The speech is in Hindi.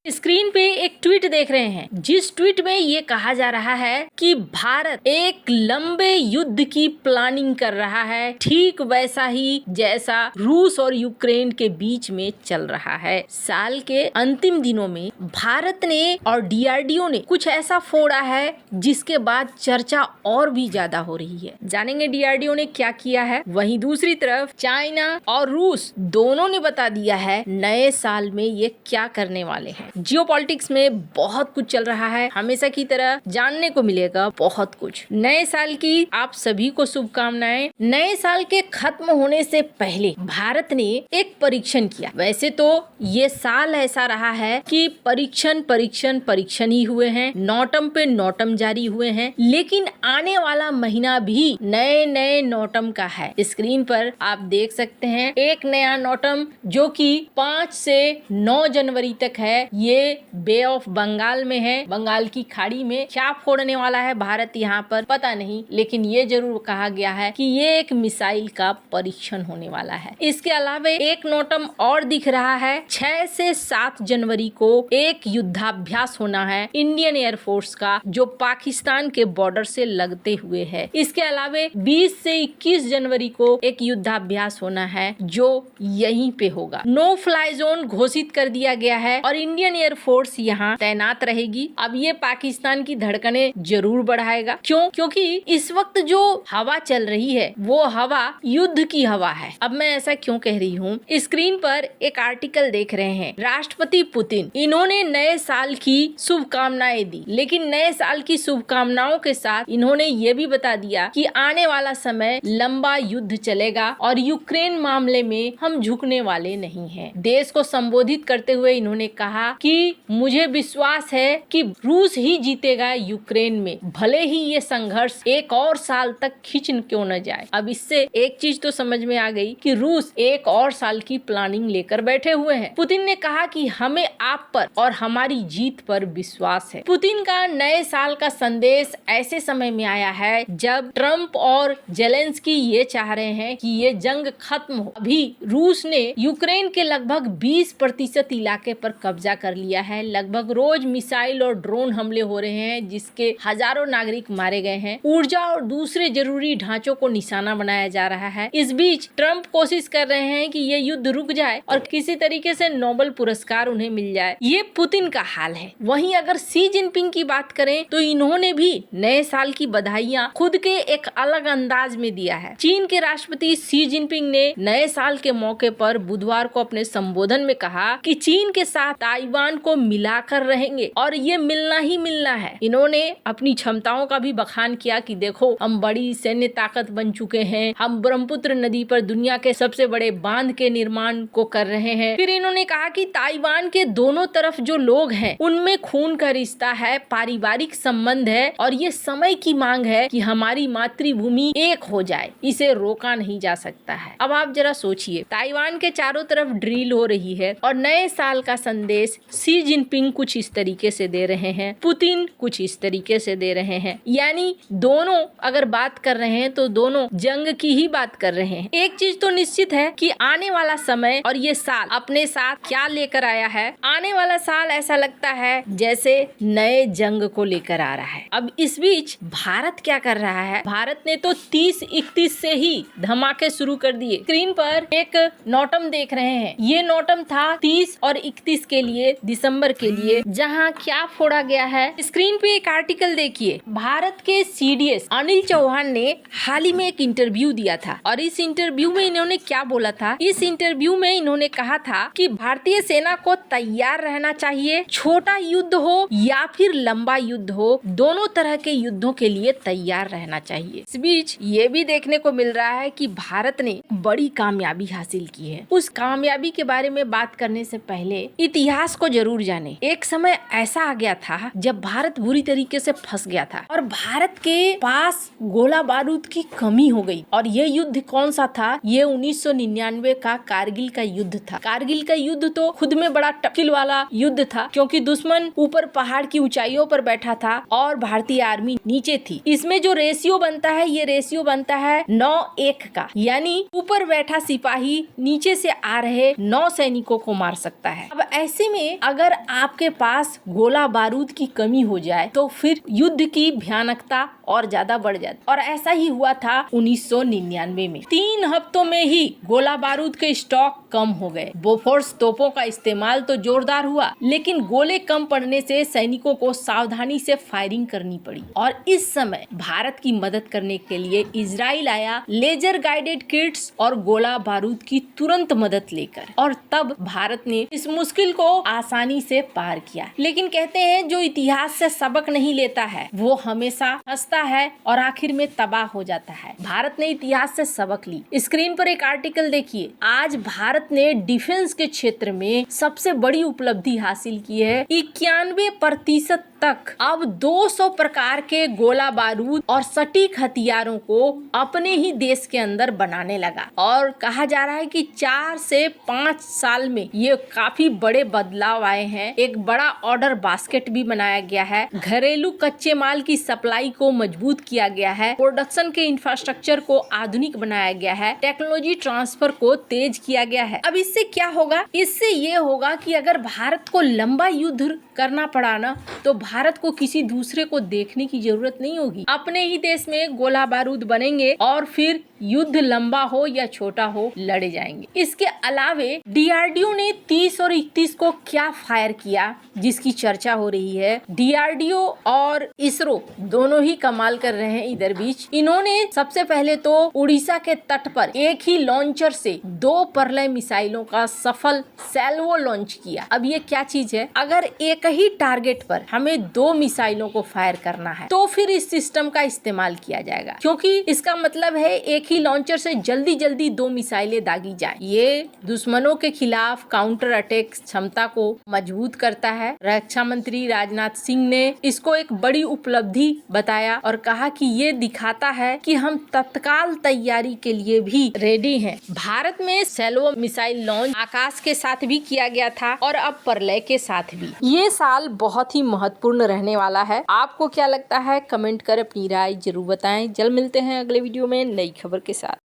स्क्रीन पे एक ट्वीट देख रहे हैं, जिस ट्वीट में ये कहा जा रहा है कि भारत एक लंबे युद्ध की प्लानिंग कर रहा है, ठीक वैसा ही जैसा रूस और यूक्रेन के बीच में चल रहा है। साल के अंतिम दिनों में भारत ने और डीआरडीओ ने कुछ ऐसा फोड़ा है जिसके बाद चर्चा और भी ज्यादा हो रही है। जानेंगे डीआरडीओ ने क्या किया है। वहीं दूसरी तरफ चाइना और रूस दोनों ने बता दिया है नए साल में ये क्या करने वाले हैं। जियोपॉलिटिक्स में बहुत कुछ चल रहा है, हमेशा की तरह जानने को मिलेगा बहुत कुछ। नए साल की आप सभी को शुभकामनाएं। नए साल के खत्म होने से पहले भारत ने एक परीक्षण किया। वैसे तो ये साल ऐसा रहा है कि परीक्षण ही हुए हैं, नौटम पे नौटम जारी हुए हैं, लेकिन आने वाला महीना भी नए नए नौटम का है। स्क्रीन पर आप देख सकते हैं एक नया नौटम जो कि 5 से 9 जनवरी तक है। ये बे ऑफ बंगाल में है, बंगाल की खाड़ी में। क्या फोड़ने वाला है भारत यहाँ पर पता नहीं, लेकिन ये जरूर कहा गया है कि ये एक मिसाइल का परीक्षण होने वाला है। इसके अलावा एक नोटम और दिख रहा है, 6 से 7 जनवरी को एक युद्धाभ्यास होना है इंडियन एयरफोर्स का, जो पाकिस्तान के बॉर्डर से लगते हुए है। इसके अलावा 20 से 21 जनवरी को एक युद्धाभ्यास होना है जो यहीं पे होगा। नो फ्लाई जोन घोषित कर दिया गया है और इंडियन एयरफोर्स यहाँ तैनात रहेगी। अब ये पाकिस्तान की धड़कनें जरूर बढ़ाएगा। क्योंकि इस वक्त जो हवा चल रही है वो हवा युद्ध की हवा है। अब मैं ऐसा क्यों कह रही हूँ, स्क्रीन पर एक आर्टिकल देख रहे हैं, राष्ट्रपति पुतिन, इन्होंने नए साल की शुभकामनाएं दी, लेकिन नए साल की शुभकामनाओं के साथ इन्होंने ये भी बता दिया कि आने वाला समय लंबा युद्ध चलेगा और यूक्रेन मामले में हम झुकने वाले नहीं हैं। देश को संबोधित करते हुए इन्होंने कहा कि मुझे विश्वास है कि रूस ही जीतेगा यूक्रेन में, भले ही ये संघर्ष एक और साल तक खींच क्यों न जाए। अब इससे एक चीज तो समझ में आ गई कि रूस एक और साल की प्लानिंग लेकर बैठे हुए हैं। पुतिन ने कहा कि हमें आप पर और हमारी जीत पर विश्वास है। पुतिन का नए साल का संदेश ऐसे समय में आया है जब ट्रंप और जेलेंस्की ये चाह रहे हैं कि ये जंग खत्म हो। अभी रूस ने यूक्रेन के लगभग 20% इलाके पर कब्जा कर लिया है। लगभग रोज मिसाइल और ड्रोन हमले हो रहे हैं जिसके हजारों नागरिक मारे गए हैं। ऊर्जा और दूसरे जरूरी ढांचों को निशाना बनाया जा रहा है। इस बीच ट्रंप कोशिश कर रहे हैं कि ये युद्ध रुक जाए और किसी तरीके से नोबेल पुरस्कार उन्हें मिल जाए। ये पुतिन का हाल है। वहीं अगर शी जिनपिंग की बात करें तो इन्होंने भी नए साल की बधाइयां खुद के एक अलग अंदाज में दिया है। चीन के राष्ट्रपति शी जिनपिंग ने नए साल के मौके पर बुधवार को अपने संबोधन में कहा कि चीन के साथ ताइवान को मिलाकर रहेंगे और ये मिलना ही मिलना है। इन्होंने अपनी क्षमताओं का भी बखान किया कि देखो हम बड़ी सैन्य ताकत बन चुके हैं, हम ब्रह्मपुत्र नदी पर दुनिया के सबसे बड़े बांध के निर्माण को कर रहे हैं। फिर इन्होंने कहा कि ताइवान के दोनों तरफ जो लोग हैं उनमें खून का रिश्ता है, पारिवारिक संबंध है और ये समय की मांग है कि हमारी मातृभूमि एक हो जाए, इसे रोका नहीं जा सकता है। अब आप जरा सोचिए, ताइवान के चारों तरफ ड्रिल हो रही है और नए साल का संदेश शी जिनपिंग कुछ इस तरीके से दे रहे हैं, पुतिन कुछ इस तरीके से दे रहे हैं। यानी दोनों अगर बात कर रहे हैं तो दोनों जंग की ही बात कर रहे हैं। एक चीज तो निश्चित है कि आने वाला समय और ये साल अपने साथ क्या लेकर आया है। आने वाला साल ऐसा लगता है जैसे नए जंग को लेकर आ रहा है। अब इस बीच भारत क्या कर रहा है, भारत ने तो 30-31 से ही धमाके शुरू कर दिए। स्क्रीन पर एक नोटम देख रहे हैं, ये नोटम था 30 और 31 के लिए, दिसंबर के लिए, जहां क्या फोड़ा गया है। स्क्रीन पे एक आर्टिकल देखिए, भारत के सीडीएस अनिल चौहान ने हाल ही में एक इंटरव्यू दिया था और इस इंटरव्यू में इन्होंने क्या बोला था। इस इंटरव्यू में इन्होंने कहा था कि भारतीय सेना को तैयार रहना चाहिए, छोटा युद्ध हो या फिर लंबा युद्ध हो, दोनों तरह के युद्धों के लिए तैयार रहना चाहिए। इस बीच ये भी देखने को मिल रहा है कि भारत ने बड़ी कामयाबी हासिल की है। उस कामयाबी के बारे में बात करने से पहले इतिहास को जरूर जाने। एक समय ऐसा आ गया था जब भारत बुरी तरीके से फंस गया था और भारत के पास गोला बारूद की कमी हो गई। और ये युद्ध कौन सा था, ये 1999 का कारगिल का युद्ध था। कारगिल का युद्ध तो खुद में बड़ा टक्किल वाला युद्ध था, क्योंकि दुश्मन ऊपर पहाड़ की ऊंचाइयों पर बैठा था और भारतीय आर्मी नीचे थी। इसमें जो रेशियो बनता है, ये रेशियो बनता है 9-1 का, यानी ऊपर बैठा सिपाही नीचे से आ रहे 9 सैनिकों को मार सकता है। अब ऐसे में में अगर आपके पास गोला बारूद की कमी हो जाए तो फिर युद्ध की भयानकता और ज्यादा बढ़ जाती। और ऐसा ही हुआ था 1999 में। 3 हफ्तों में ही गोला बारूद के स्टॉक कम हो गए। बोफोर्स तोपों का इस्तेमाल तो जोरदार हुआ, लेकिन गोले कम पड़ने से सैनिकों को सावधानी से फायरिंग करनी पड़ी। और इस समय भारत की मदद करने के लिए इजराइल आया लेजर गाइडेड किट्स और गोला बारूद की तुरंत मदद लेकर, और तब भारत ने इस मुश्किल को आसानी से पार किया। लेकिन कहते हैं जो इतिहास से सबक नहीं लेता है वो हमेशा हंसता है और आखिर में तबाह हो जाता है। भारत ने इतिहास से सबक ली। स्क्रीन पर एक आर्टिकल देखिए। आज भारत ने डिफेंस के क्षेत्र में सबसे बड़ी उपलब्धि हासिल की है। 91% तक अब 200 प्रकार के गोला बारूद और सटीक हथियारों को अपने ही देश के अंदर बनाने लगा। और कहा जा रहा है कि 4 से 5 साल में ये काफी बड़े बदलाव आए हैं। एक बड़ा ऑर्डर बास्केट भी बनाया गया है। घरेलू कच्चे माल की सप्लाई को मजबूत किया गया है। प्रोडक्शन के इंफ्रास्ट्रक्चर को आधुनिक बनाया गया है। टेक्नोलॉजी ट्रांसफर को तेज किया गया है। अब इससे क्या होगा? इससे ये होगा कि अगर भारत को लंबा युद्ध करना पड़ा ना, तो भारत को किसी दूसरे को देखने की जरूरत नहीं होगी। अपने ही देश में गोला बारूद बनेंगे और फिर युद्ध लंबा हो या छोटा हो लड़े जाएंगे। इसके अलावे डीआरडीओ ने 30 और 31 को क्या फायर किया जिसकी चर्चा हो रही है। डीआरडीओ और इसरो दोनों ही कमाल कर रहे हैं। इधर बीच इन्होंने सबसे पहले तो उड़ीसा के तट पर एक ही लॉन्चर से 2 परलय मिसाइलों का सफल सैल्वो लॉन्च किया। अब ये क्या चीज है? अगर एक ही टारगेट पर हमें 2 मिसाइलों को फायर करना है तो फिर इस सिस्टम का इस्तेमाल किया जाएगा, क्योंकि इसका मतलब है एक ही लॉन्चर से जल्दी जल्दी 2 मिसाइलें दागी जाए। ये दुश्मनों के खिलाफ काउंटर अटैक क्षमता को मजबूत करता है। रक्षा मंत्री राजनाथ सिंह ने इसको एक बड़ी उपलब्धि बताया और कहा कि ये दिखाता है कि हम तत्काल तैयारी के लिए भी रेडी हैं। भारत में सैल्वो मिसाइल लॉन्च आकाश के साथ भी किया गया था और अब परलय के साथ भी। ये साल बहुत ही महत्वपूर्ण रहने वाला है। आपको क्या लगता है? कमेंट कर अपनी राय जरूर बताएं। जल्द मिलते हैं अगले वीडियो में नई खबर के साथ।